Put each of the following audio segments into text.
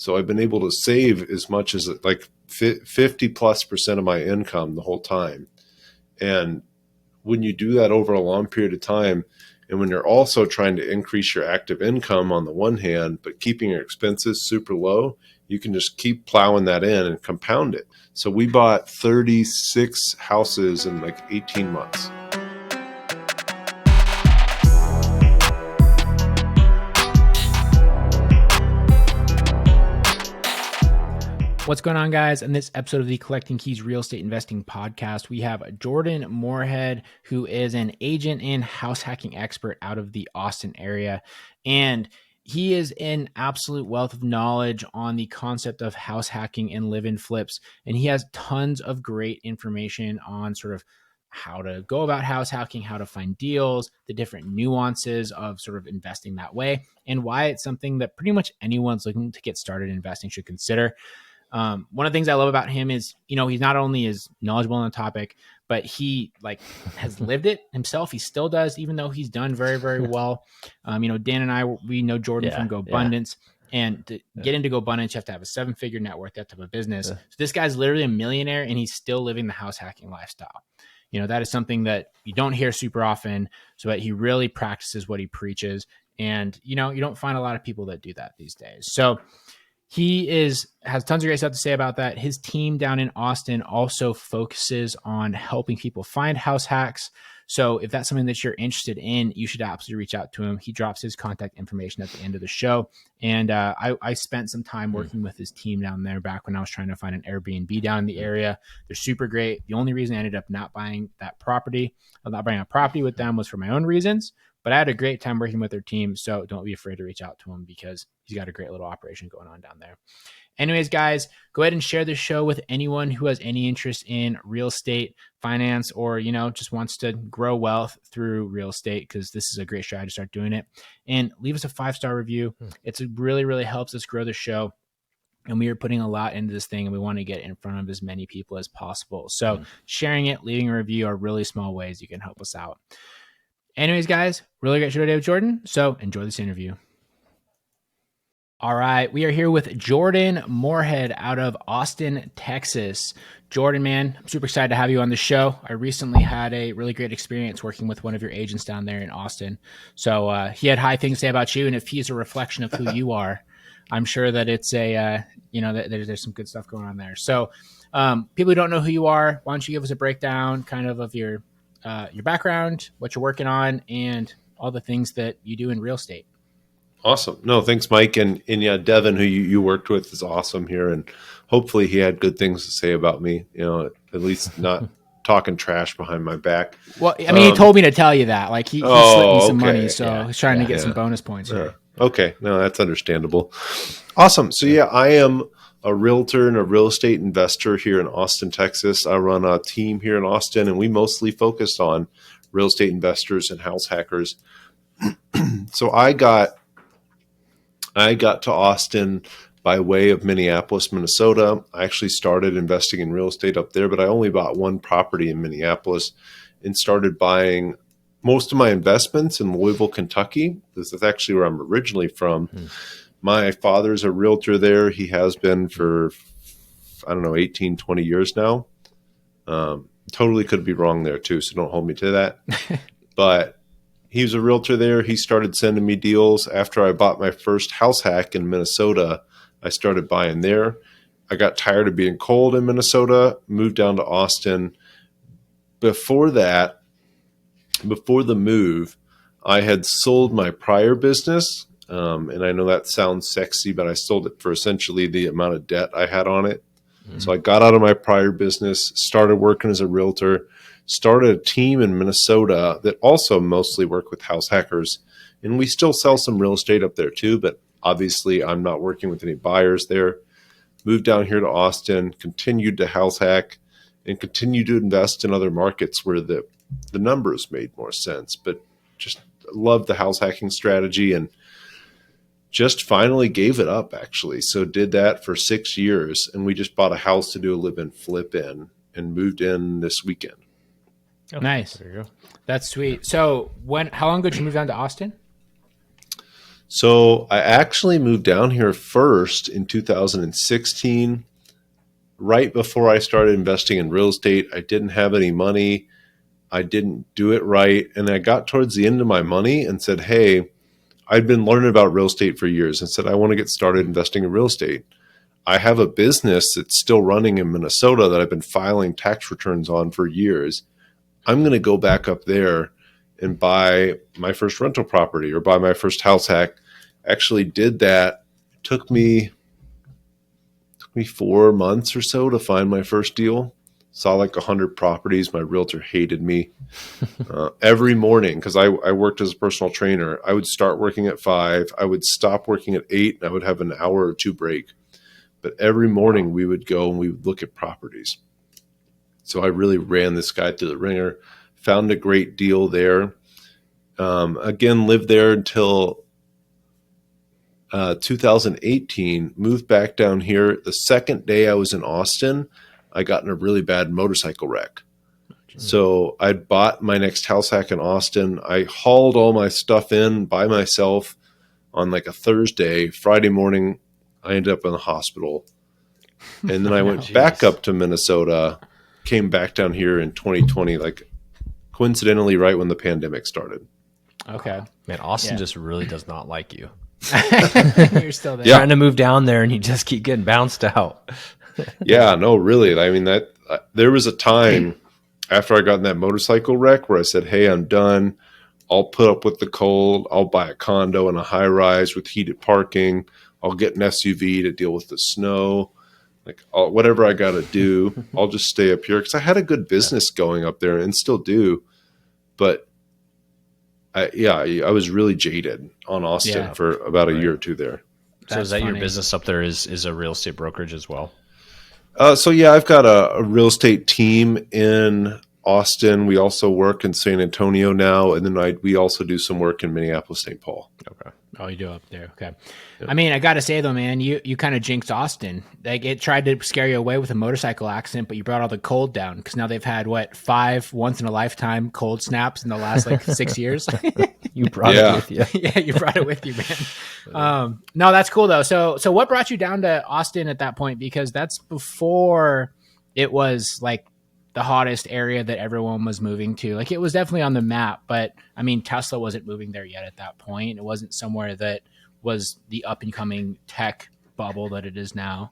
So I've been able to save as much as like 50+% of my income the whole time. And when you do that over a long period of time, and when you're also trying to increase your active income on the one hand, but keeping your expenses super low, you can just keep plowing that in and compound it. So we bought 36 houses in like 18 months. What's going on, guys? In this episode of the Collecting Keys Real Estate Investing Podcast, we have Jordan Moorhead, who is an agent and house hacking expert out of the Austin area. And he is an absolute wealth of knowledge on the concept of house hacking and live-in flips. And he has tons of great information on sort of how to go about house hacking, how to find deals, the different nuances of sort of investing that way, and why it's something that pretty much anyone's looking to get started investing should consider. One of the things I love about him is, he's not only is knowledgeable on the topic, but he has lived it himself. He still does, even though he's done very, very well. Dan and I, we know Jordan from GoBundance, and to get into GoBundance, you have to have a 7-figure net worth, you have to have a business. So this guy's literally a millionaire, and he's still living the house hacking lifestyle. That is something that you don't hear super often, so that he really practices what he preaches. And, you don't find a lot of people that do that these days. So he has tons of great stuff to say about that. His team down in Austin also focuses on helping people find house hacks. So if that's something that you're interested in, you should absolutely reach out to him. He drops his contact information at the end of the show. And I spent some time working with his team down there back when I was trying to find an Airbnb down in the area. They're super great. The only reason I ended up not buying a property with them was for my own reasons. But I had a great time working with their team, so don't be afraid to reach out to him because he's got a great little operation going on down there. Anyways, guys, go ahead and share this show with anyone who has any interest in real estate, finance, or, just wants to grow wealth through real estate, because this is a great strategy to start doing it. And leave us a 5-star review. It really, really helps us grow the show. And we are putting a lot into this thing, and we want to get in front of as many people as possible. So sharing it, leaving a review are really small ways you can help us out. Anyways, guys, really great show today with Jordan. So enjoy this interview. All right. We are here with Jordan Moorhead out of Austin, Texas. Jordan, man, I'm super excited to have you on the show. I recently had a really great experience working with one of your agents down there in Austin. So he had high things to say about you. And if he's a reflection of who you are, I'm sure that it's that there's some good stuff going on there. So people who don't know who you are, why don't you give us a breakdown kind of your background, what you're working on, and all the things that you do in real estate. Awesome. No, thanks, Mike. And yeah, Devin, who you worked with, is awesome here. And hopefully he had good things to say about me, at least not talking trash behind my back. Well, I mean, he told me to tell you that. He slipped me some money, so he's trying to get some bonus points here. Okay. No, that's understandable. Awesome. So yeah, I am a realtor and a real estate investor here in Austin, Texas. I run a team here in Austin, and we mostly focus on real estate investors and house hackers. So I got to Austin by way of Minneapolis, Minnesota. I actually started investing in real estate up there, but I only bought one property in Minneapolis and started buying most of my investments in Louisville, Kentucky. This is actually where I'm originally from. My father's a realtor there. He has been for, 18, 20 years now. Totally could be wrong there too, so don't hold me to that. But he was a realtor there. He started sending me deals. After I bought my first house hack in Minnesota, I started buying there. I got tired of being cold in Minnesota, moved down to Austin. Before the move, I had sold my prior business. And I know that sounds sexy, but I sold it for essentially the amount of debt I had on it. So I got out of my prior business, started working as a realtor, started a team in Minnesota that also mostly work with house hackers. And we still sell some real estate up there too, but obviously I'm not working with any buyers there. Moved down here to Austin, continued to house hack, and continued to invest in other markets where the numbers made more sense. But just loved the house hacking strategy and just finally gave it up, actually. So did that for 6 years, and we just bought a house to do a live-in flip in and moved in this weekend. Oh, nice. There you go. That's sweet. So how long ago did you move down to Austin? So I actually moved down here first in 2016, right before I started investing in real estate. I didn't have any money. I didn't do it right. And I got towards the end of my money and said, hey, I'd been learning about real estate for years and said, I want to get started investing in real estate. I have a business that's still running in Minnesota that I've been filing tax returns on for years. I'm going to go back up there and buy my first rental property or buy my first house hack. Actually did that. Took me 4 months or so to find my first deal. Saw like 100 properties. My realtor hated me. Every morning, because I worked as a personal trainer, I would start working at 5. I would stop working at 8. And I would have an hour or two break. But every morning we would go and we would look at properties. So I really ran this guy through the ringer, found a great deal there. Again, lived there until 2018, moved back down here. The second day I was in Austin, I got in a really bad motorcycle wreck. So I'd bought my next house hack in Austin. I hauled all my stuff in by myself on like a Thursday. Friday morning, I ended up in the hospital. And then I went back up to Minnesota, came back down here in 2020, like coincidentally right when the pandemic started. Okay. Man, Austin just really does not like you. You're still there. Yeah. Trying to move down there and you just keep getting bounced out. Yeah, no, really. I mean, there was a time after I got in that motorcycle wreck where I said, hey, I'm done. I'll put up with the cold. I'll buy a condo and a high rise with heated parking. I'll get an SUV to deal with the snow. Like whatever I got to do, I'll just stay up here because I had a good business going up there and still do. But I was really jaded on Austin for about a year or two there. So is that your business up there is a real estate brokerage as well? So yeah, I've got a real estate team in Austin. We also work in San Antonio now, and then we also do some work in Minneapolis, St. Paul. Okay. Oh, you do up there. Okay. Yep. I mean, I got to say though, man, you kind of jinxed Austin. Like it tried to scare you away with a motorcycle accident, but you brought all the cold down because now they've had 5 once in a lifetime cold snaps in the last like 6 years. You brought it with you. Yeah, you brought it with you, man. No, that's cool though. So what brought you down to Austin at that point? Because that's before it was like the hottest area that everyone was moving to. Like it was definitely on the map, but I mean, Tesla wasn't moving there yet at that point. It wasn't somewhere that was the up and coming tech bubble that it is now.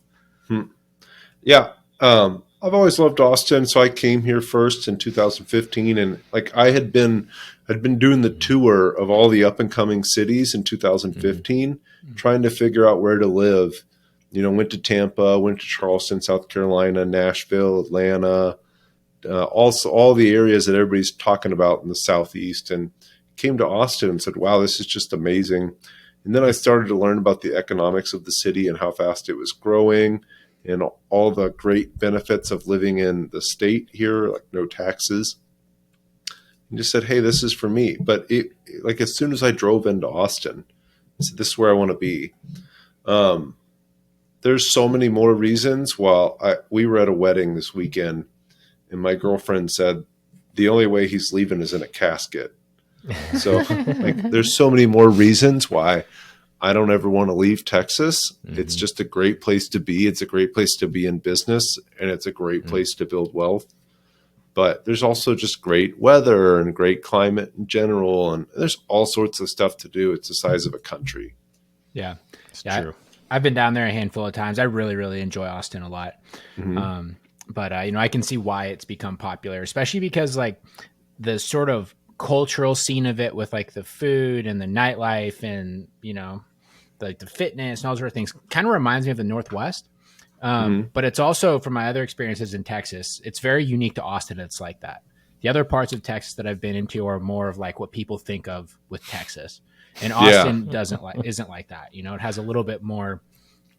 Yeah. I've always loved Austin. So I came here first in 2015 and like I had been doing the tour of all the up and coming cities in 2015, trying to figure out where to live. You know, went to Tampa, went to Charleston, South Carolina, Nashville, Atlanta, also all the areas that everybody's talking about in the Southeast, and came to Austin and said, wow, this is just amazing. And then I started to learn about the economics of the city and how fast it was growing and all the great benefits of living in the state here, like no taxes. And just said, hey, this is for me. But like as soon as I drove into Austin, I said, this is where I want to be. There's so many more reasons. We were at a wedding this weekend, and my girlfriend said, the only way he's leaving is in a casket. So like, there's so many more reasons why I don't ever want to leave Texas. It's just a great place to be. It's a great place to be in business, and it's a great place to build wealth. But there's also just great weather and great climate in general. And there's all sorts of stuff to do. It's the size of a country. Yeah. It's true. I've been down there a handful of times. I really, really enjoy Austin a lot. But I can see why it's become popular, especially because like the sort of cultural scene of it with like the food and the nightlife and, like the fitness and all those sort of things kind of reminds me of the Northwest. But it's also from my other experiences in Texas, it's very unique to Austin. It's like that. The other parts of Texas that I've been into are more of like what people think of with Texas, and Austin isn't like that. It has a little bit more,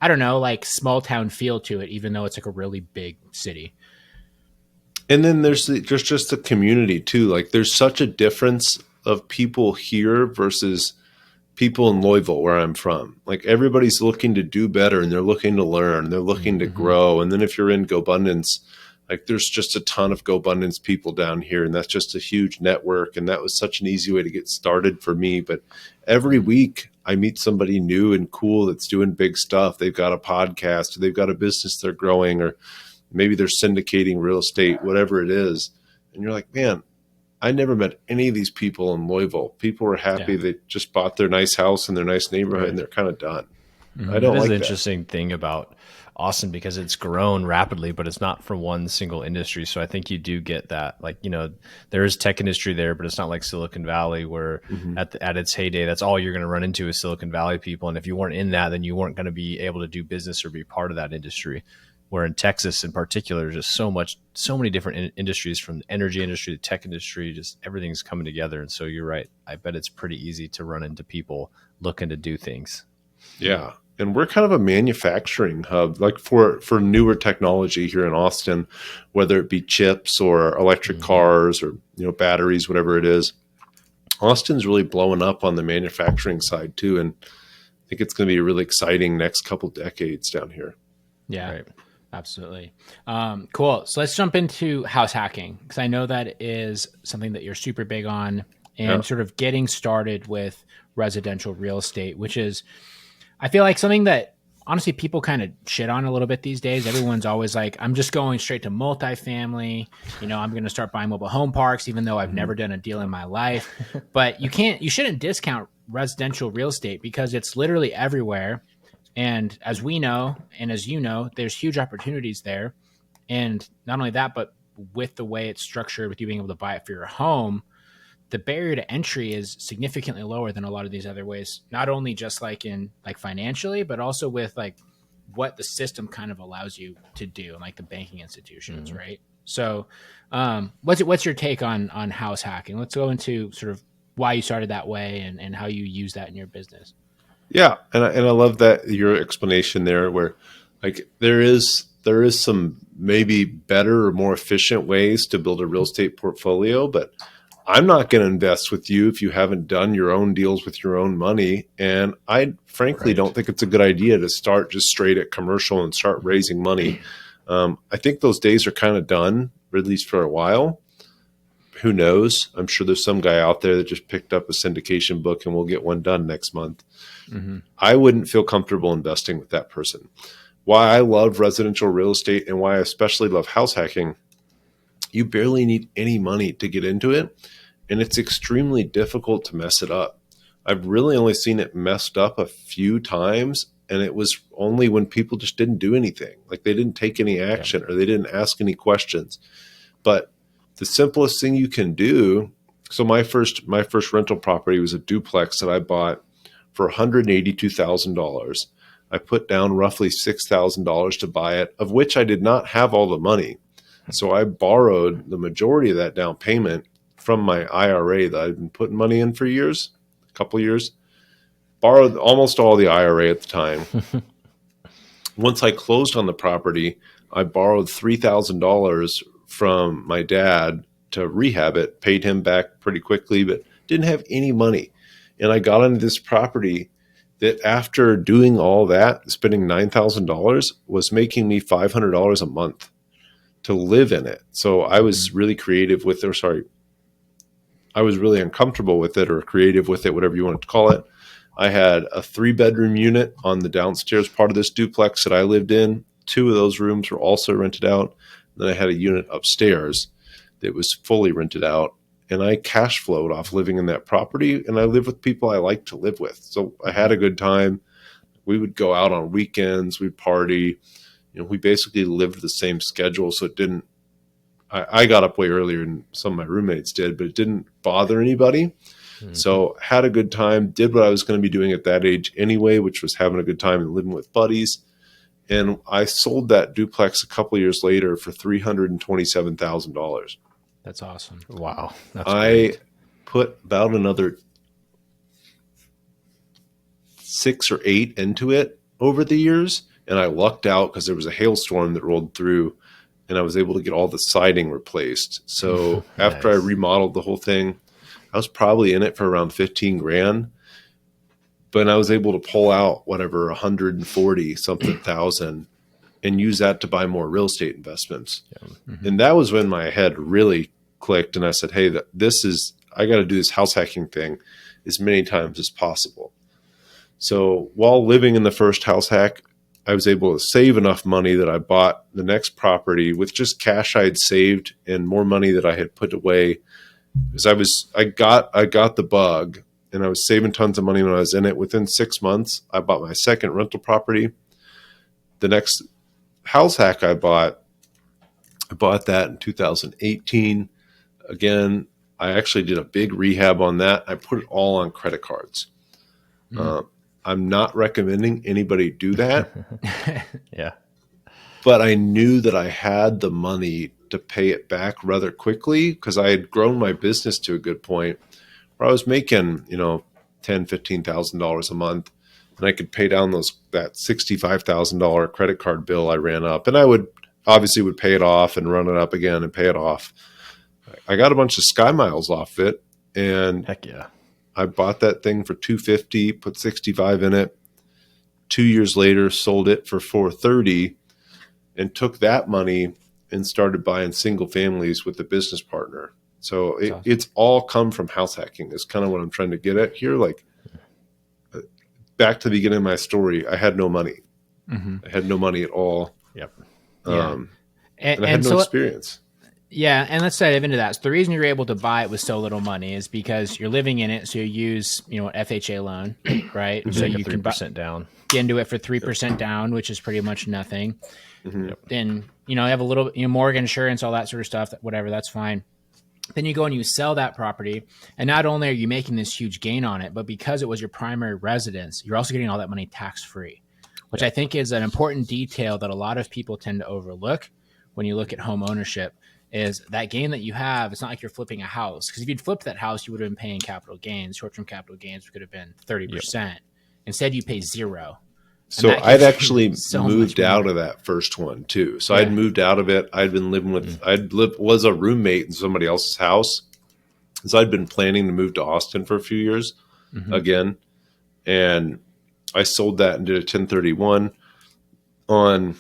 I don't know, like small town feel to it, even though it's like a really big city. And then there's just the community too. Like there's such a difference of people here versus people in Louisville, where I'm from. Like everybody's looking to do better and they're looking to learn, they're looking to grow. And then if you're in GoBundance, Like there's just a ton of GoBundance people down here, and that's just a huge network. And that was such an easy way to get started for me. But every week I meet somebody new and cool that's doing big stuff. They've got a podcast, or they've got a business they're growing, or maybe they're syndicating real estate, whatever it is. And you're like, man, I never met any of these people in Louisville. People were happy. They just bought their nice house in their nice neighborhood, and they're kind of done. I don't That is like the that. interesting thing about Austin, because it's grown rapidly, but it's not for one single industry. So I think you do get that, like, there is tech industry there, but it's not like Silicon Valley where at its heyday, that's all you're going to run into is Silicon Valley people. And if you weren't in that, then you weren't going to be able to do business or be part of that industry. Where in Texas in particular, there's just so many different industries, from the energy industry to tech industry, just everything's coming together. And so you're right. I bet it's pretty easy to run into people looking to do things. Yeah. And we're kind of a manufacturing hub, like for newer technology here in Austin, whether it be chips or electric cars or, batteries, whatever it is. Austin's really blowing up on the manufacturing side too. And I think it's going to be a really exciting next couple decades down here. Yeah, right. Absolutely. Cool. So let's jump into house hacking, because I know that is something that you're super big on, and sort of getting started with residential real estate, which is, I feel like, something that honestly people kind of shit on a little bit these days. Everyone's always like, I'm just going straight to multifamily. I'm going to start buying mobile home parks, even though I've never done a deal in my life. But you shouldn't discount residential real estate, because it's literally everywhere. And as we know, and as you know, there's huge opportunities there. And not only that, but with the way it's structured, with you being able to buy it for your home, the barrier to entry is significantly lower than a lot of these other ways. Not only just like financially, but also with like what the system kind of allows you to do, like the banking institutions, right? So what's your take on house hacking? Let's go into sort of why you started that way and how you use that in your business. Yeah, and I love that your explanation there, where like there is some maybe better or more efficient ways to build a real estate portfolio, but I'm not going to invest with you if you haven't done your own deals with your own money. And I frankly don't think it's a good idea to start just straight at commercial and start raising money. I think those days are kind of done, or at least for a while. Who knows? I'm sure there's some guy out there that just picked up a syndication book and we'll get one done next month. I wouldn't feel comfortable investing with that person. Why I love residential real estate, and why I especially love house hacking, you barely need any money to get into it, and it's extremely difficult to mess it up. I've really only seen it messed up a few times, and it was only when people just didn't do anything. Like they didn't take any action or they didn't ask any questions. But the simplest thing you can do, so my first rental property was a duplex that I bought for $182,000. I put down roughly $6,000 to buy it, of which I did not have all the money. So I borrowed the majority of that down payment from my IRA that I'd been putting money in for years, a couple years. Borrowed almost all the IRA at the time. Once I closed on the property, I borrowed $3,000 from my dad to rehab it, paid him back pretty quickly, but didn't have any money. And I got into this property that, after doing all that, spending $9,000, was making me $500 a month to live in it. So I was really creative with it, I was really uncomfortable with it, or creative with it, whatever you want to call it. I had a 3-bedroom unit on the downstairs part of this duplex that I lived in. 2 of those rooms were also rented out. Then I had a unit upstairs that was fully rented out. And I cash flowed off living in that property, and I lived with people I like to live with. So I had a good time. We would go out on weekends, we'd party. We basically lived the same schedule. So it didn't, I got up way earlier than some of my roommates did, but it didn't bother anybody. So had a good time, did what I was going to be doing at that age anyway, which was having a good time and living with buddies. And I sold that duplex a couple of years later for $327,000. That's awesome. Wow. That's I great. put about another 6 or 8 into it over the years, and I lucked out because there was a hailstorm that rolled through, and I was able to get all the siding replaced. So after I remodeled the whole thing, I was probably in it for around 15 grand, but I was able to pull out whatever 140 something thousand and use that to buy more real estate investments. Yeah. Mm-hmm. And that was when my head really clicked. And I said, hey, I got to do this house hacking thing as many times as possible. So while living in the first house hack, I was able to save enough money that I bought the next property with just cash I had saved and more money that I had put away. Because I got the bug, and I was saving tons of money when I was in it. Within 6 months, I bought my second rental property. The next house hack I bought that in 2018. Again, I actually did a big rehab on that. I put it all on credit cards. I'm not recommending anybody do that. Yeah. But I knew that I had the money to pay it back rather quickly because I had grown my business to a good point where I was making, $10,000, $15,000 a month, and I could pay down that $65,000 credit card bill I ran up, and I would pay it off and run it up again and pay it off. I got a bunch of Sky Miles off it, and Heck yeah. I bought that thing for $250, put 65 in it. 2 years later, sold it for $430, and took that money and started buying single families with a business partner. So it's all come from house hacking is kind of what I'm trying to get at here. Like back to the beginning of my story, I had no money. Mm-hmm. I had no money at all. Yep. And I had no experience. Yeah, and let's dive into that. So the reason you're able to buy it with so little money is because you're living in it. So you use, an FHA loan, right? So you can 3% down. Get into it for 3% down, which is pretty much nothing. Mm-hmm. Then you have a little, mortgage insurance, all that sort of stuff. Whatever, that's fine. Then you go and you sell that property, and not only are you making this huge gain on it, but because it was your primary residence, you're also getting all that money tax free, which I think is an important detail that a lot of people tend to overlook when you look at home ownership. Is that gain that you have, it's not like you're flipping a house. Because if you'd flipped that house, you would have been paying capital gains. Short-term capital gains could have been 30%. Yep. Instead, you pay zero. So I'd actually moved out of that first one too. So I'd moved out of it. I'd been living with, was a roommate in somebody else's house. So I'd been planning to move to Austin for a few years again. And I sold that and did a 1031 on...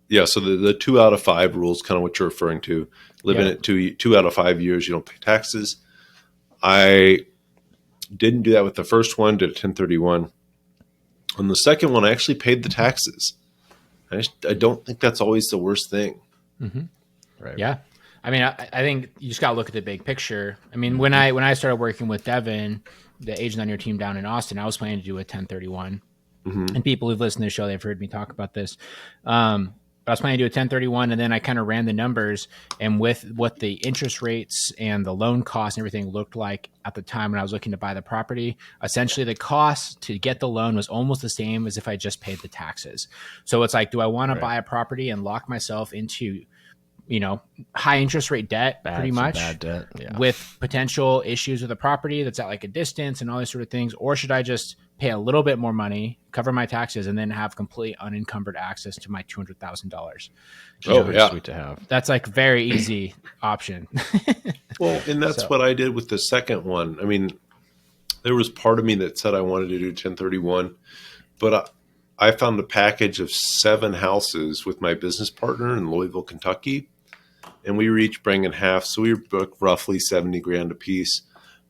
Yeah, so the 2 out of 5 rule is kind of what you're referring to. Living at 2 out of 5 years, you don't pay taxes. I didn't do that with the first one, did a 1031. On the second one, I actually paid the taxes. I don't think that's always the worst thing. Mm-hmm. Right. Yeah. I mean, I think you just got to look at the big picture. I mean, when I started working with Devin, the agent on your team down in Austin, I was planning to do a 1031. And people who've listened to the show, they've heard me talk about this. I was planning to do a 1031, and then I kind of ran the numbers, and with what the interest rates and the loan costs and everything looked like at the time when I was looking to buy the property, essentially the cost to get the loan was almost the same as if I just paid the taxes. So it's like, do I want to buy a property and lock myself into, high interest rate debt, pretty much, bad debt, with potential issues with the property that's at like a distance and all these sort of things? Or should I just pay a little bit more money, cover my taxes, and then have complete unencumbered access to my $200,000? Oh, yeah. Sweet to have. That's like very easy option. Well, and that's what I did with the second one. I mean, there was part of me that said I wanted to do 1031, but I found a package of 7 houses with my business partner in Louisville, Kentucky, and we were each bringing half. So we were roughly $70,000 a piece,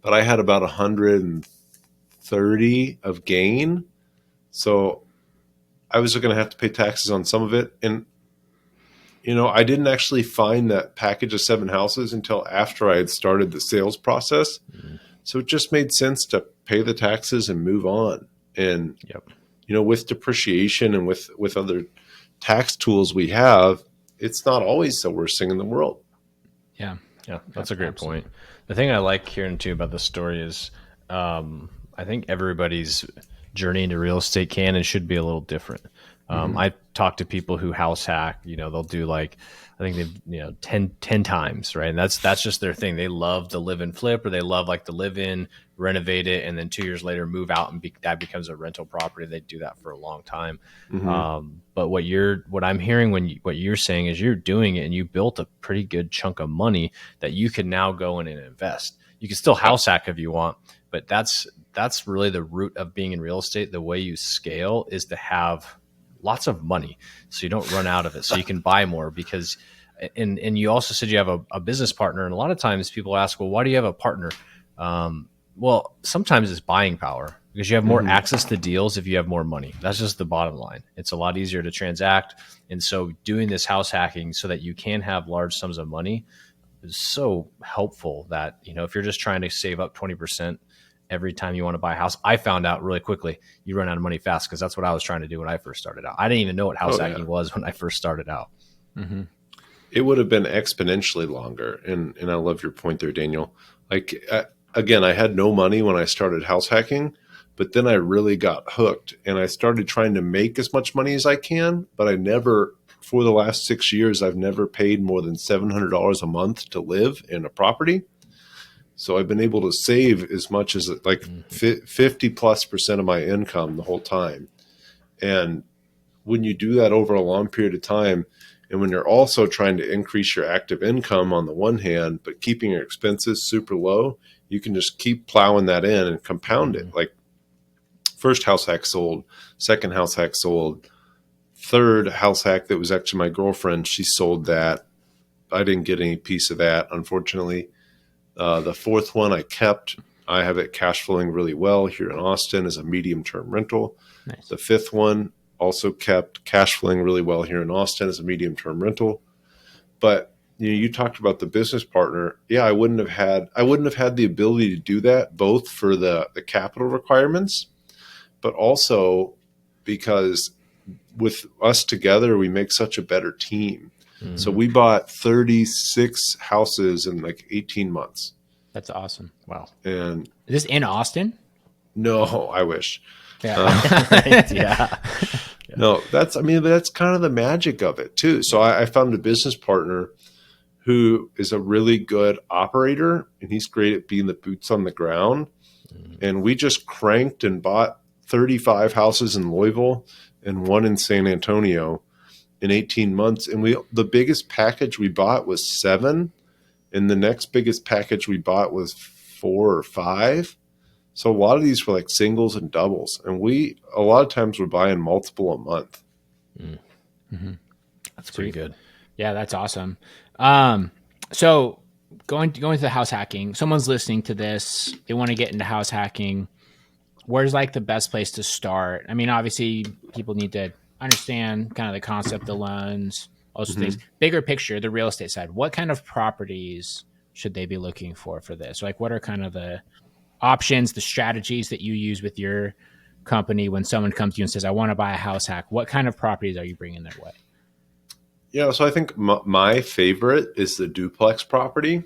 but I had about 130 of gain. So I was going to have to pay taxes on some of it. And, I didn't actually find that package of 7 houses until after I had started the sales process. So it just made sense to pay the taxes and move on. And, with depreciation and with other tax tools we have, it's not always the worst thing in the world. Yeah. Yeah, that's a great point. The thing I like hearing too about this story is I think everybody's journey into real estate can and should be a little different. I talk to people who house hack, they'll do like, I think they've, 10 times, right? And that's just their thing. They love to live and flip, or they love like to live in, renovate it, and then 2 years later move out and that becomes a rental property. They do that for a long time. But what I'm hearing what you're saying is you're doing it and you built a pretty good chunk of money that you can now go in and invest. You can still house hack if you want, but that's really the root of being in real estate. The way you scale is to have lots of money, so you don't run out of it, so you can buy more because. And you also said you have a business partner, and a lot of times people ask, well, why do you have a partner? Well, sometimes it's buying power because you have more access to deals if you have more money. That's just the bottom line. It's a lot easier to transact. And so doing this house hacking so that you can have large sums of money is so helpful that, if you're just trying to save up 20% every time you want to buy a house, I found out really quickly you run out of money fast because that's what I was trying to do when I first started out. I didn't even know what house hacking was when I first started out. Mm-hmm. It would have been exponentially longer. And I love your point there, Daniel. Again, I had no money when I started house hacking, but then I really got hooked and I started trying to make as much money as I can, but for the last 6 years, I've never paid more than $700 a month to live in a property. So I've been able to save as much as 50+% of my income the whole time. And when you do that over a long period of time, and when you're also trying to increase your active income on the one hand, but keeping your expenses super low, you can just keep plowing that in and compound it. Like first house hack sold, second house hack sold, third house hack that was actually my girlfriend, she sold that. I didn't get any piece of that, unfortunately. The fourth one I kept. I have it cash flowing really well here in Austin as a medium-term rental. Nice. The fifth one also kept cash flowing really well here in Austin as a medium-term rental. But you talked about the business partner. Yeah, I wouldn't have had the ability to do that, both for the capital requirements, but also because with us together, we make such a better team. Mm-hmm. So we bought 36 houses in 18 months. That's awesome. Wow. And is this in Austin? No, I wish. Yeah. Yeah. No, that's kind of the magic of it too. So I found a business partner who is a really good operator, and he's great at being the boots on the ground. Mm-hmm. And we just cranked and bought 35 houses in Louisville and one in San Antonio in 18 months. And the biggest package we bought was 7, and the next biggest package we bought was 4 or 5. So a lot of these were singles and doubles, and a lot of times we're buying multiple a month. Mm-hmm. That's pretty good. Yeah, that's awesome. So going to the house hacking, someone's listening to this, they want to get into house hacking. Where's the best place to start? I mean, obviously people need to understand kind of the concept, the loans, also things, bigger picture, the real estate side. What kind of properties should they be looking for this? What are kind of the options, the strategies that you use with your company when someone comes to you and says, I want to buy a house hack? What kind of properties are you bringing their way? Yeah, so I think my favorite is the duplex property.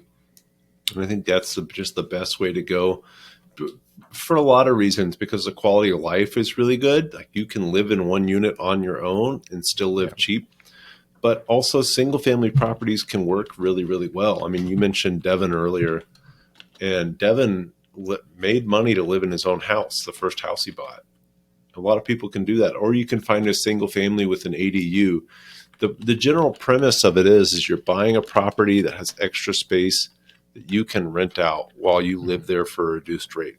And I think that's just the best way to go for a lot of reasons, because the quality of life is really good. You can live in one unit on your own and still live cheap. But also single family properties can work really, really well. I mean, you mentioned Devin earlier, and Devin made money to live in his own house, the first house he bought. A lot of people can do that. Or you can find a single family with an ADU. The general premise of it is you're buying a property that has extra space that you can rent out while you live there for a reduced rate.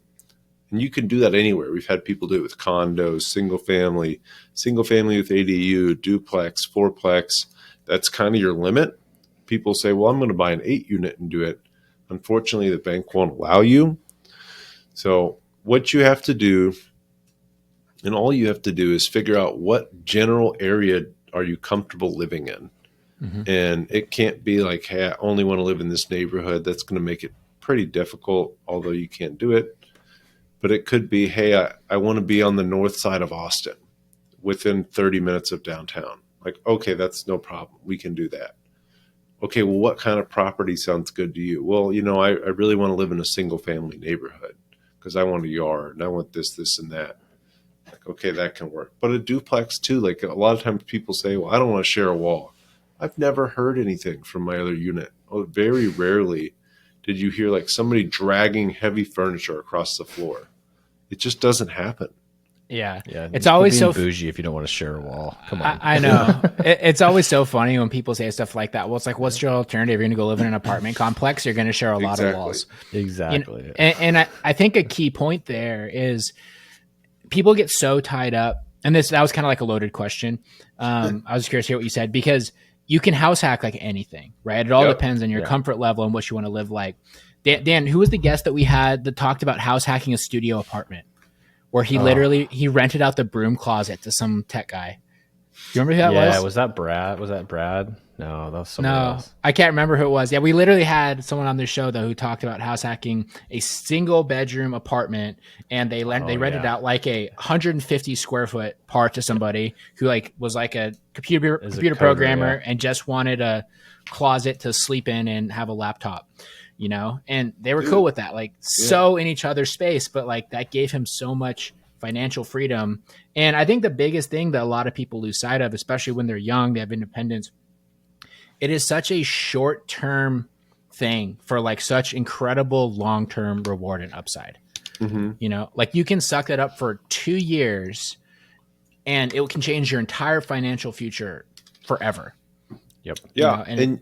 And you can do that anywhere. We've had people do it with condos, single family with ADU, duplex, fourplex. That's kind of your limit. People say, well, I'm going to buy an 8 unit and do it. Unfortunately, the bank won't allow you. So what you have to do, and all you have to do, is figure out what general area are you comfortable living in. Mm-hmm. And it can't be hey, I only want to live in this neighborhood. That's going to make it pretty difficult, although you can't do it. But it could be, hey, I want to be on the north side of Austin within 30 minutes of downtown. Okay, that's no problem. We can do that. Okay, well, what kind of property sounds good to you? Well, I really want to live in a single family neighborhood because I want a yard and I want this, and that. Okay, that can work. But a duplex too, a lot of times people say, well, I don't want to share a wall. I've never heard anything from my other unit. Very rarely did you hear somebody dragging heavy furniture across the floor. It just doesn't happen. Yeah. It's always so bougie if you don't want to share a wall. Come on. I know. It's always so funny when people say stuff like that. Well, it's what's your alternative? You're going to go live in an apartment complex. You're going to share a lot of walls. Exactly. And I think a key point there is people get so tied up And that was kind of like a loaded question. I was curious to hear what you said, because you can house hack like anything, right? It all depends on your comfort level and what you want to live like. Dan, who was the guest that we had that talked about house hacking a studio apartment, where he literally he rented out the broom closet to some tech guy? Do you remember who that was? Yeah, was that Brad? Was that Brad? No, that was someone else. I can't remember who it was. Yeah, we literally had someone on this show though who talked about house hacking a single bedroom apartment, and they rented out like a 150 square foot part to somebody who like was like a computer programmer and just wanted a closet to sleep in and have a laptop, you know. And they were cool with that, like so in each other's space, but like that gave him so much financial freedom. And I think the biggest thing that a lot of people lose sight of, especially when they're young, they have independence, it is such a short-term thing for like such incredible long-term reward and upside. You know, like you can suck that up for 2 years and it can change your entire financial future forever. Yep. Yeah. You know, and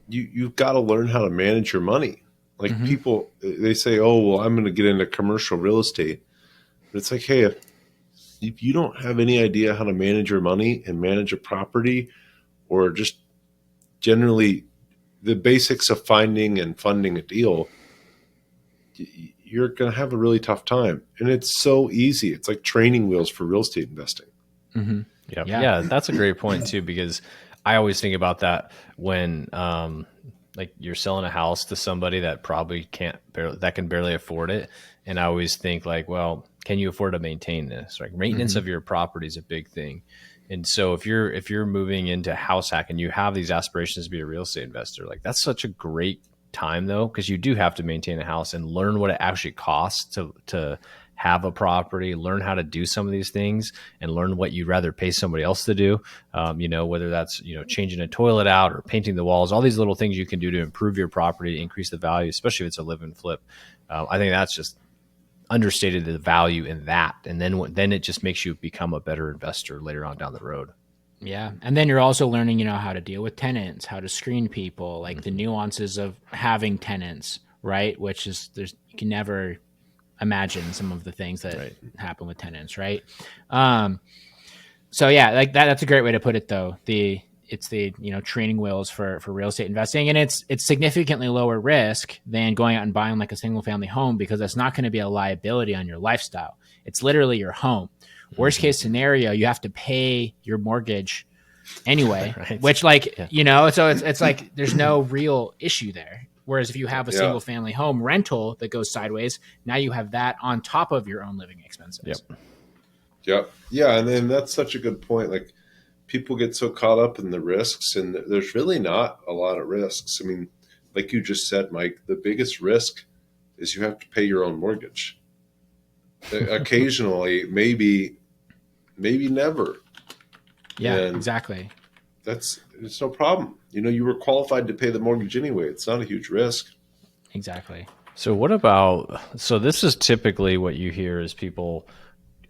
you've got to learn how to manage your money. Like people, they say, oh, well, I'm going to get into commercial real estate. But it's like, hey, if you don't have any idea how to manage your money and manage a property, or just generally the basics of finding and funding a deal, you're going to have a really tough time. And it's so easy. It's like training wheels for real estate investing. Yeah, that's a great point too, because I always think about that when like you're selling a house to somebody that probably can barely afford it. And I always think like, well, can you afford to maintain this? Like maintenance of your property is a big thing. And so if you're moving into house hack and you have these aspirations to be a real estate investor, like that's such a great time though, because you do have to maintain a house and learn what it actually costs to have a property, learn how to do some of these things, and learn what you'd rather pay somebody else to do. You know, whether that's, you know, changing a toilet out or painting the walls, all these little things you can do to improve your property, increase the value, especially if it's a live and flip. I think that's just understated the value in that. And then it just makes you become a better investor later on down the road. Yeah. And then you're also learning, you know, how to deal with tenants, how to screen people, like the nuances of having tenants, right? Which is, you can never imagine some of the things that happen with tenants, right? So yeah, like that's a great way to put it though. It's the, you know, training wheels for real estate investing. And it's significantly lower risk than going out and buying like a single family home, because that's not going to be a liability on your lifestyle. It's literally your home. Worst case scenario, you have to pay your mortgage anyway, which like, you know, so it's like, there's no real issue there. Whereas if you have a single family home rental that goes sideways, now you have that on top of your own living expenses. Yeah. And then that's such a good point. Like, people get so caught up in the risks, and there's really not a lot of risks. I mean, like you just said, Mike, the biggest risk is you have to pay your own mortgage. Occasionally, maybe never. Yeah, exactly. It's no problem. You know, you were qualified to pay the mortgage anyway. It's not a huge risk. Exactly. So this is typically what you hear is people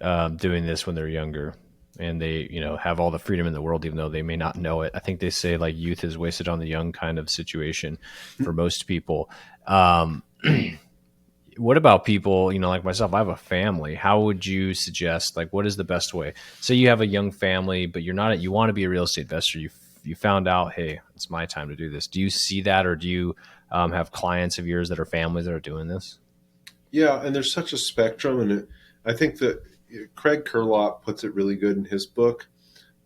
doing this when they're younger. And they, you know, have all the freedom in the world, even though they may not know it. I think they say like youth is wasted on the young kind of situation for most people. What about people, you know, like myself, I have a family. How would you suggest, like, what is the best way? So you have a young family, but you want to be a real estate investor. You found out, hey, it's my time to do this. Do you see that, or do you have clients of yours that are families that are doing this? Yeah. And there's such a spectrum. And I think that Craig Kurlop puts it really good in his book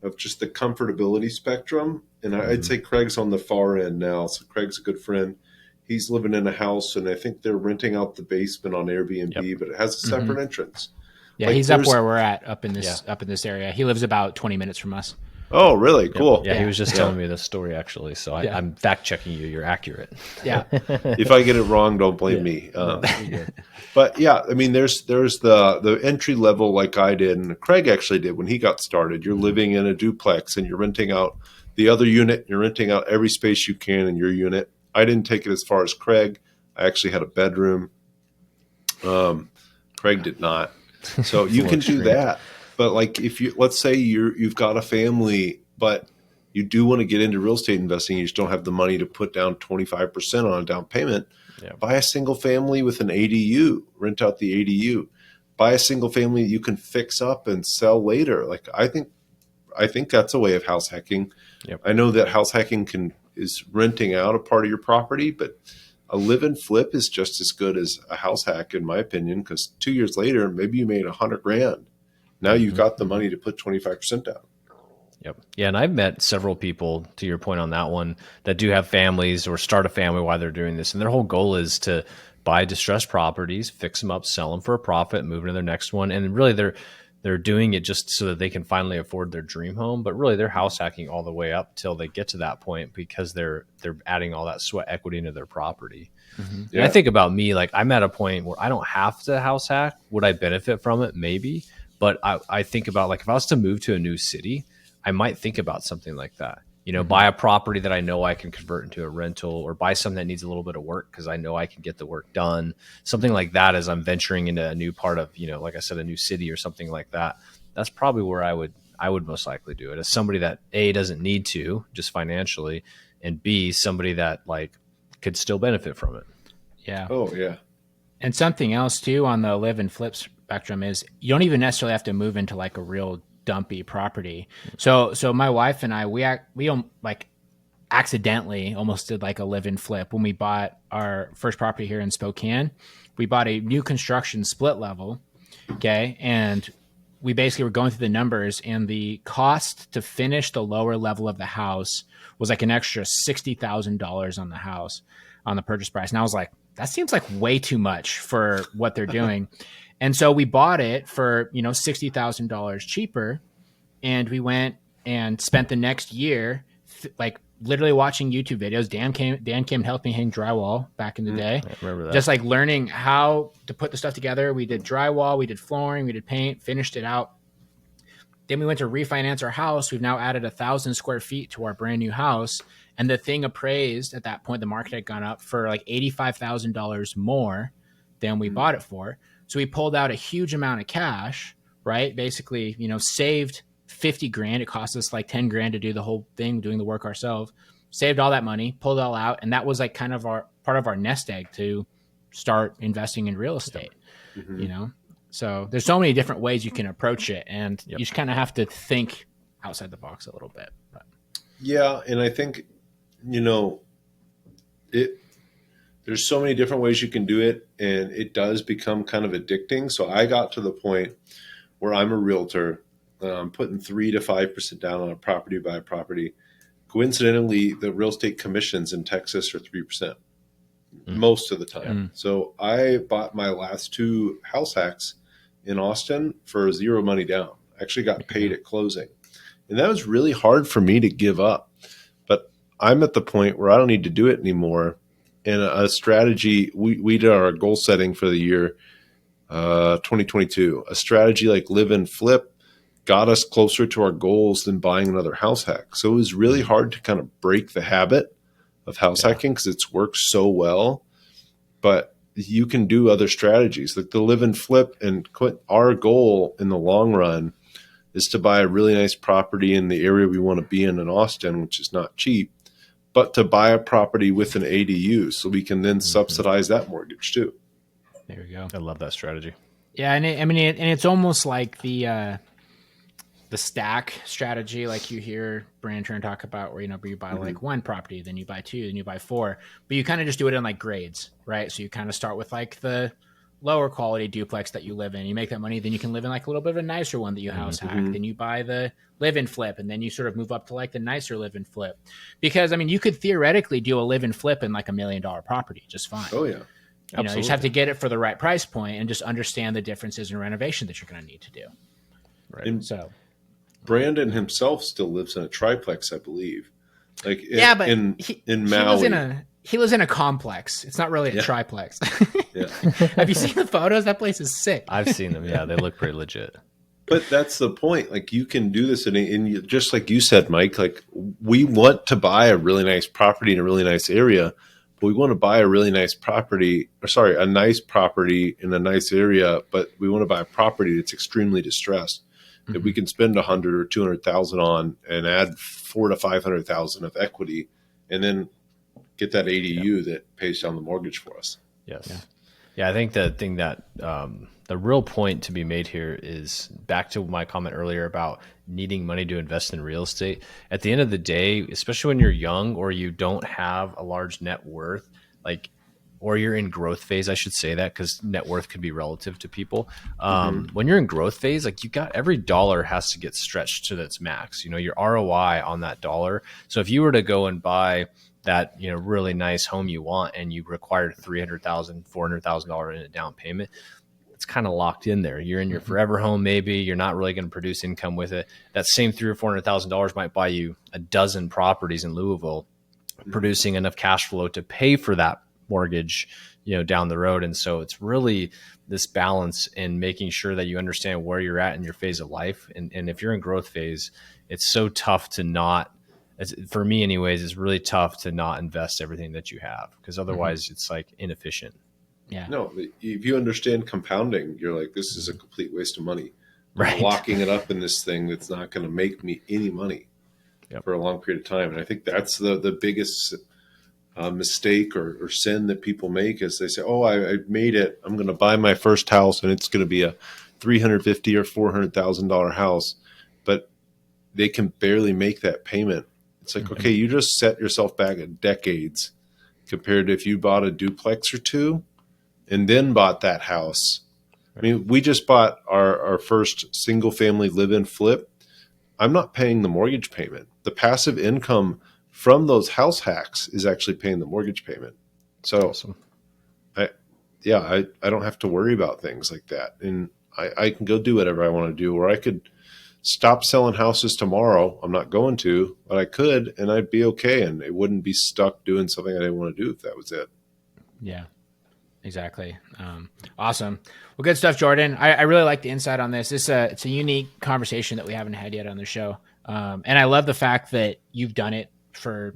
of just the comfortability spectrum. And I'd say Craig's on the far end now. So Craig's a good friend. He's living in a house, and I think they're renting out the basement on Airbnb, but it has a separate entrance. Yeah, like, he's up where we're at, up in this area. He lives about 20 minutes from us. Oh, really? Cool. Yeah, he was just telling me this story, actually. So I'm fact checking you. You're accurate. Yeah. If I get it wrong, don't blame me. But yeah, I mean, there's the entry level, like I did, and Craig actually did when he got started. You're living in a duplex, and you're renting out the other unit. You're renting out every space you can in your unit. I didn't take it as far as Craig. I actually had a bedroom. Craig did not. So you can do that. But like, let's say you've got a family, but you do want to get into real estate investing, you just don't have the money to put down 25% on a down payment. Buy a single family with an ADU, rent out the ADU. buy a single family you can fix up and sell later. Like I think that's a way of house hacking. Yep. I know that house hacking is renting out a part of your property, but a live and flip is just as good as a house hack, in my opinion, because 2 years later, maybe you made $100,000. Now you've got the money to put 25% down. Yep. Yeah. And I've met several people, to your point on that one, that do have families or start a family while they're doing this. And their whole goal is to buy distressed properties, fix them up, sell them for a profit, move into their next one. And really they're doing it just so that they can finally afford their dream home. But really they're house hacking all the way up till they get to that point because they're adding all that sweat equity into their property. Mm-hmm. And I think about me, like I'm at a point where I don't have to house hack. Would I benefit from it? Maybe. But I think about, like, if I was to move to a new city, I might think about something like that. Buy a property that I know I can convert into a rental, or buy something that needs a little bit of work because I know I can get the work done. Something like that as I'm venturing into a new part of, like I said, a new city or something like that. That's probably where I would most likely do it, as somebody that A, doesn't need to just financially, and B, somebody that like could still benefit from it. Yeah. Oh yeah. And something else too on the live and flip spectrum is you don't even necessarily have to move into like a real dumpy property. So my wife and I, we like accidentally almost did like a live and flip when we bought our first property here in Spokane. We bought a new construction split level. Okay. And we basically were going through the numbers, and the cost to finish the lower level of the house was like an extra $60,000 on the house, on the purchase price. And I was like, that seems like way too much for what they're doing. And so we bought it for, $60,000 cheaper. And we went and spent the next year, like literally watching YouTube videos. Dan came and helped me hang drywall back in the day. I remember that. Just like learning how to put the stuff together. We did drywall, we did flooring, we did paint, finished it out. Then we went to refinance our house. We've now added 1,000 square feet to our brand new house. And the thing appraised at that point, the market had gone up for like $85,000 more than we bought it for. So we pulled out a huge amount of cash, right? Basically, saved 50 grand. It cost us like 10 grand to do the whole thing, doing the work ourselves. Saved all that money, pulled it all out. And that was like kind of our part of our nest egg to start investing in real estate, So there's so many different ways you can approach it, and you just kind of have to think outside the box a little bit. But. Yeah. And I think, there's so many different ways you can do it, and it does become kind of addicting. So I got to the point where I'm a realtor. I'm putting 3 to 5% down on a property by property. Coincidentally, the real estate commissions in Texas are 3% most of the time. So I bought my last 2 house hacks in Austin for 0 money down. I actually got paid at closing. And that was really hard for me to give up. But I'm at the point where I don't need to do it anymore. And a strategy, we did our goal setting for the year 2022. A strategy like live and flip got us closer to our goals than buying another house hack. So it was really hard to kind of break the habit of house hacking because it's worked so well. But you can do other strategies like the live and flip. And our goal in the long run is to buy a really nice property in the area we want to be in Austin, which is not cheap, but to buy a property with an ADU so we can then subsidize that mortgage too. There we go. I love that strategy. Yeah. And it's almost like the stack strategy, like you hear Brand Turn talk about, where you buy like 1 property, then you buy 2, then you buy 4, but you kind of just do it in like grades, right? So you kind of start with like the lower quality duplex that you live in, you make that money, then you can live in like a little bit of a nicer one that you house hack, then you buy the live and flip, and then you sort of move up to like the nicer live and flip, because you could theoretically do a live and flip in like $1 million property just fine. Oh yeah. You just have to get it for the right price point and just understand the differences in renovation that you're going to need to do. Right. And so Brandon himself still lives in a triplex, I believe. Like but in Maui. He lives in a complex. It's not really a triplex. Yeah. Have you seen the photos? That place is sick. I've seen them. Yeah, they look pretty legit. But that's the point. Like you can do this, and just like you said, Mike. Like we want to buy a really nice property in a really nice area, but we want to buy a really nice property. A nice property in a nice area, but we want to buy a property that's extremely distressed. If we can spend 100 or 200,000 on and add 400 to 500,000 of equity, and then get that ADU that pays down the mortgage for us. Yes. Yeah. I think the thing that the real point to be made here is back to my comment earlier about needing money to invest in real estate. At the end of the day, especially when you're young or you don't have a large net worth, like, or you're in growth phase, I should say that, because net worth can be relative to people. When you're in growth phase, like, you got, every dollar has to get stretched to its max, your ROI on that dollar. So if you were to go and buy that, really nice home you want, and you required $300,000, $400,000 in a down payment, it's kind of locked in there. You're in your forever home. Maybe you're not really going to produce income with it. That same $300,000 or $400,000 might buy you a dozen properties in Louisville, producing enough cash flow to pay for that mortgage, down the road. And so it's really this balance in making sure that you understand where you're at in your phase of life. And if you're in growth phase, it's so tough to not, for me anyways, it's really tough to not invest everything that you have, because otherwise it's like inefficient. Yeah. No, if you understand compounding, you're like, this is a complete waste of money. Right. I'm locking it up in this thing that's not going to make me any money for a long period of time. And I think that's the biggest mistake or sin that people make, is they say, oh, I made it. I'm going to buy my first house and it's going to be a $350,000 or $400,000 house, but they can barely make that payment. It's like, okay, you just set yourself back decades compared to if you bought a duplex or two and then bought that house. I mean, we just bought our first single family live-in flip. I'm not paying the mortgage payment. The passive income from those house hacks is actually paying the mortgage payment. So Awesome. I don't have to worry about things like that. And I can go do whatever I want to do, or I could stop selling houses tomorrow. I'm not going to, but I could, and I'd be okay. And it wouldn't be stuck doing something I didn't want to do if that was it. Yeah, exactly. Awesome. Well, good stuff, Jordan. I really like the insight on this. It's a unique conversation that we haven't had yet on the show. And I love the fact that you've done it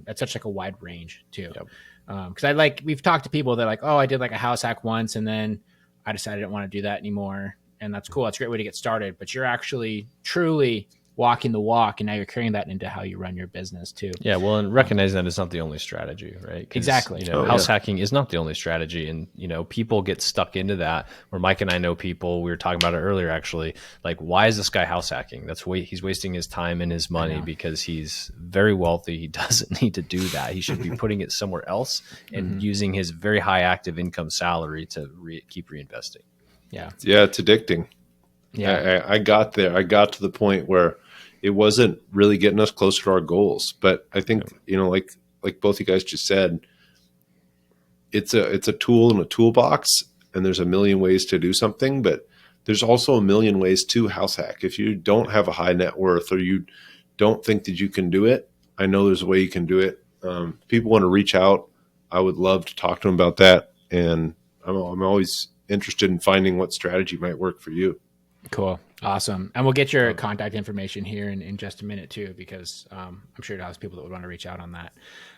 at such like a wide range too. Yep. Cause we've talked to people that are like, oh, I did like a house hack once and then I decided I didn't want to do that anymore. And that's cool. That's a great way to get started, but you're actually truly walking the walk, and now you're carrying that into how you run your business too. Yeah, well, and recognizing that it's not the only strategy, right? Exactly. House hacking is not the only strategy, and people get stuck into that. Where Mike and I know people, we were talking about it earlier, actually. Like, why is this guy house hacking? He's wasting his time and his money because he's very wealthy. He doesn't need to do that. He should be putting it somewhere else and using his very high active income salary to keep reinvesting. Yeah, it's addicting. Yeah, I got there. I got to the point where it wasn't really getting us closer to our goals. But I think, like both you guys just said, it's a tool in a toolbox, and there's a million ways to do something, but there's also a million ways to house hack. If you don't have a high net worth, or you don't think that you can do it, I know there's a way you can do it. People want to reach out. I would love to talk to them about that. And I'm always interested in finding what strategy might work for you. cool. Awesome. And we'll get your contact information here in just a minute too, because I'm sure it has people that would want to reach out on that.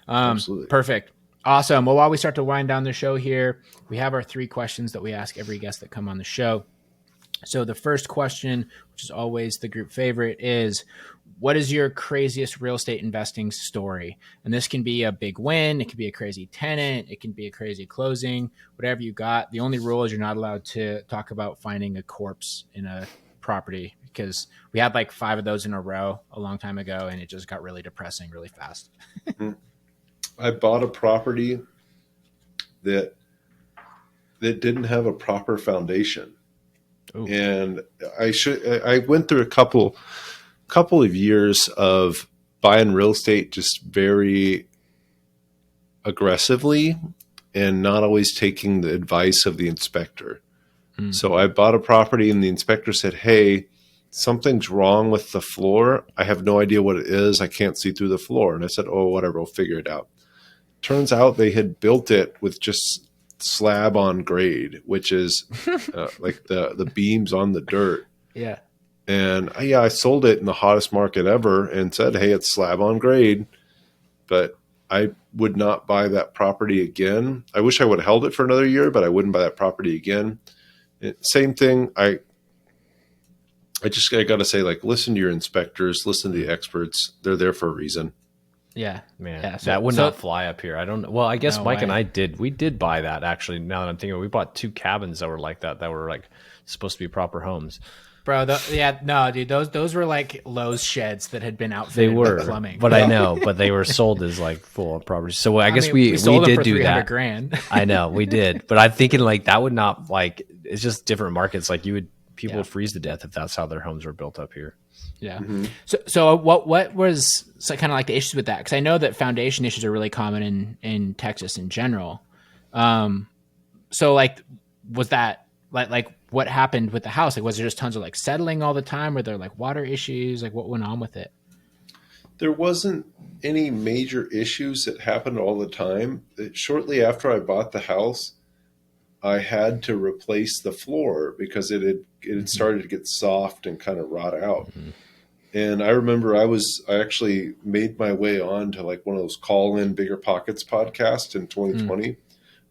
Absolutely. Perfect. Awesome. Well, while we start to wind down the show here, we have our 3 questions that we ask every guest that come on the show. So the first question, which is always the group favorite, is what is your craziest real estate investing story? And this can be a big win. It can be a crazy tenant. It can be a crazy closing, whatever you got. The only rule is you're not allowed to talk about finding a corpse in a property, because we had like 5 of those in a row a long time ago, and it just got really depressing really fast. I bought a property that didn't have a proper foundation. Ooh. And I went through a couple of years of buying real estate just very aggressively and not always taking the advice of the inspector. So I bought a property and the inspector said, hey, something's wrong with the floor. I have no idea what it is. I can't see through the floor. And I said, oh, whatever, we'll figure it out. Turns out they had built it with just slab on grade, which is like the beams on the dirt. Yeah. And I sold it in the hottest market ever and said, hey, it's slab on grade, but I would not buy that property again. I wish I would have held it for another year, but I wouldn't buy that property again. Same thing. I got to say, like, listen to your inspectors, listen to the experts. They're there for a reason. Yeah, man, yeah, that would not fly up here. I don't know. Well, I guess No Mike way. and I did. We did buy that, actually. Now that I'm thinking, we bought 2 cabins that were like that. That were like supposed to be proper homes. Bro, no, dude, those were like Lowe's sheds that had been They outfitted were, with plumbing. but I know, but they were sold as like full properties. So I guess we sold them did for do that. $300,000. I know we did, but I'm thinking like that would not like, it's just different markets. Like people would freeze to death if that's how their homes were built up here. Yeah. Mm-hmm. So what was kind of like the issues with that? Because I know that foundation issues are really common in Texas in general. So like, was that like what happened with the house? Like, was there just tons of like settling all the time? Were there like water issues? Like, what went on with it? There wasn't any major issues that happened all the time. Shortly after I bought the house, I had to replace the floor because it had started to get soft and kind of rot out. Mm-hmm. And I remember I actually made my way on to like one of those call-in Bigger Pockets podcasts in 2020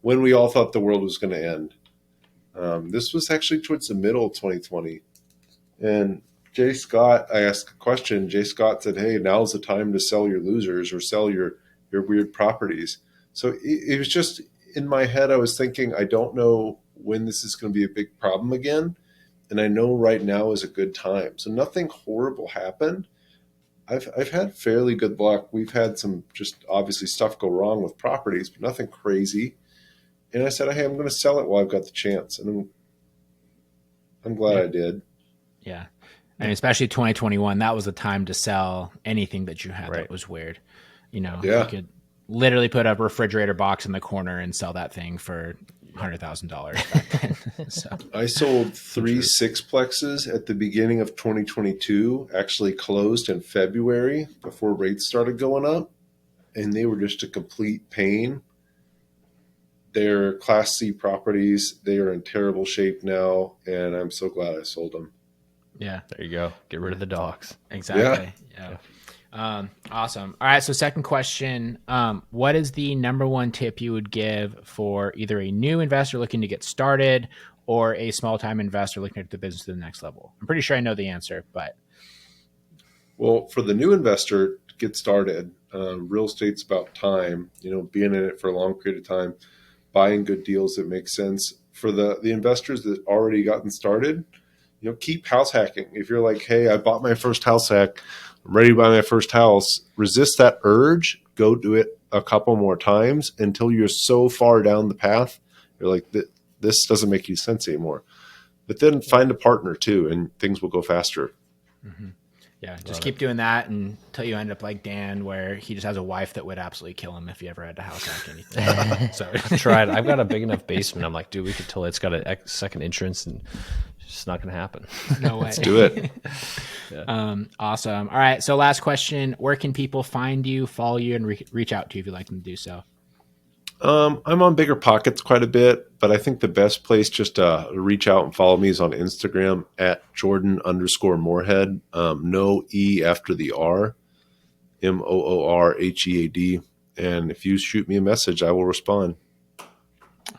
when we all thought the world was going to end. This was actually towards the middle of 2020. And Jay Scott, I asked a question. Jay Scott said, "Hey, now's the time to sell your losers or sell your weird properties." So it was just in my head, I was thinking, I don't know when this is going to be a big problem again. And I know right now is a good time. So nothing horrible happened. I've had fairly good luck. We've had some just obviously stuff go wrong with properties, but nothing crazy. And I said, "Hey, I'm going to sell it while I've got the chance." And I'm glad I did. Yeah. And especially 2021, that was the time to sell anything that you had that was weird. You know, you could literally put a refrigerator box in the corner and sell that thing for $100,000 back then. So I sold 3 sixplexes at the beginning of 2022, actually closed in February before rates started going up, and they were just a complete pain. They're Class C properties. They are in terrible shape now, and I'm so glad I sold them. Yeah. There you go. Get rid of the dogs. Exactly. Yeah. Awesome. All right. So second question, what is the number one tip you would give for either a new investor looking to get started or a small time investor looking at the business to the next level? I'm pretty sure I know the answer, but. Well, for the new investor to get started, real estate's about time, being in it for a long period of time, buying good deals that make sense. For the investors that already gotten started, keep house hacking. If you're like, "Hey, I bought my first house hack, I'm ready to buy my first house," resist that urge. Go do it a couple more times until you're so far down the path. You're like, this doesn't make any sense anymore. But then find a partner too, and things will go faster. Mm-hmm. Yeah, just keep doing that until you end up like Dan, where he just has a wife that would absolutely kill him if he ever had to house hack anything. So I've tried. I've got a big enough basement. I'm like, dude, we could tell it's got a second entrance, and it's just not going to happen. No way. Let's do it. Awesome. All right. So last question: where can people find you, follow you, and reach out to you if you'd like them to do so? I'm on Bigger Pockets quite a bit, but I think the best place just to reach out and follow me is on Instagram at Jordan_Moorhead. No E after the R, Moorhead. And if you shoot me a message, I will respond.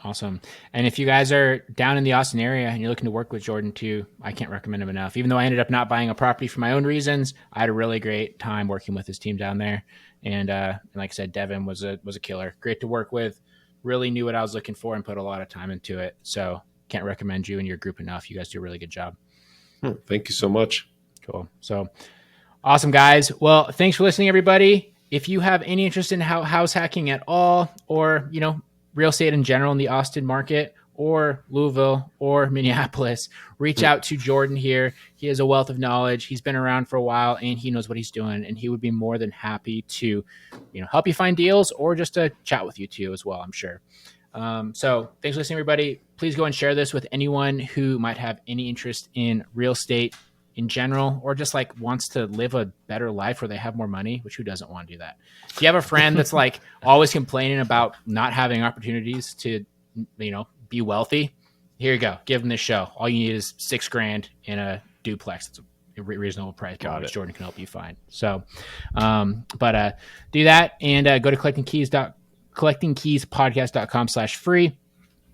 Awesome. And if you guys are down in the Austin area and you're looking to work with Jordan too, I can't recommend him enough. Even though I ended up not buying a property for my own reasons, I had a really great time working with his team down there. And like I said, Devin was a killer. Great to work with. Really knew what I was looking for and put a lot of time into it. So can't recommend you and your group enough. You guys do a really good job. Thank you so much. Cool. So awesome, guys. Well, thanks for listening, everybody. If you have any interest in house hacking at all, or, real estate in general in the Austin market or Louisville or Minneapolis, reach out to Jordan here. He has a wealth of knowledge. He's been around for a while and he knows what he's doing, and he would be more than happy to, help you find deals or just to chat with you too as well, I'm sure. So thanks for listening, everybody. Please go and share this with anyone who might have any interest in real estate in general, or just like wants to live a better life where they have more money, which who doesn't want to do that? If you have a friend that's like always complaining about not having opportunities to, be wealthy, here you go. Give them this show. All you need is $6,000 in a duplex. It's a reasonable price, which Jordan can help you find. So, but do that and go to collectingkeyspodcast.com/free.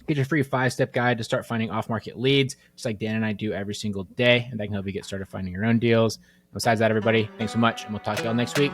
Get your free 5-step guide to start finding off-market leads, just like Dan and I do every single day, and that can help you get started finding your own deals. Besides that, everybody, thanks so much, and we'll talk to y'all next week.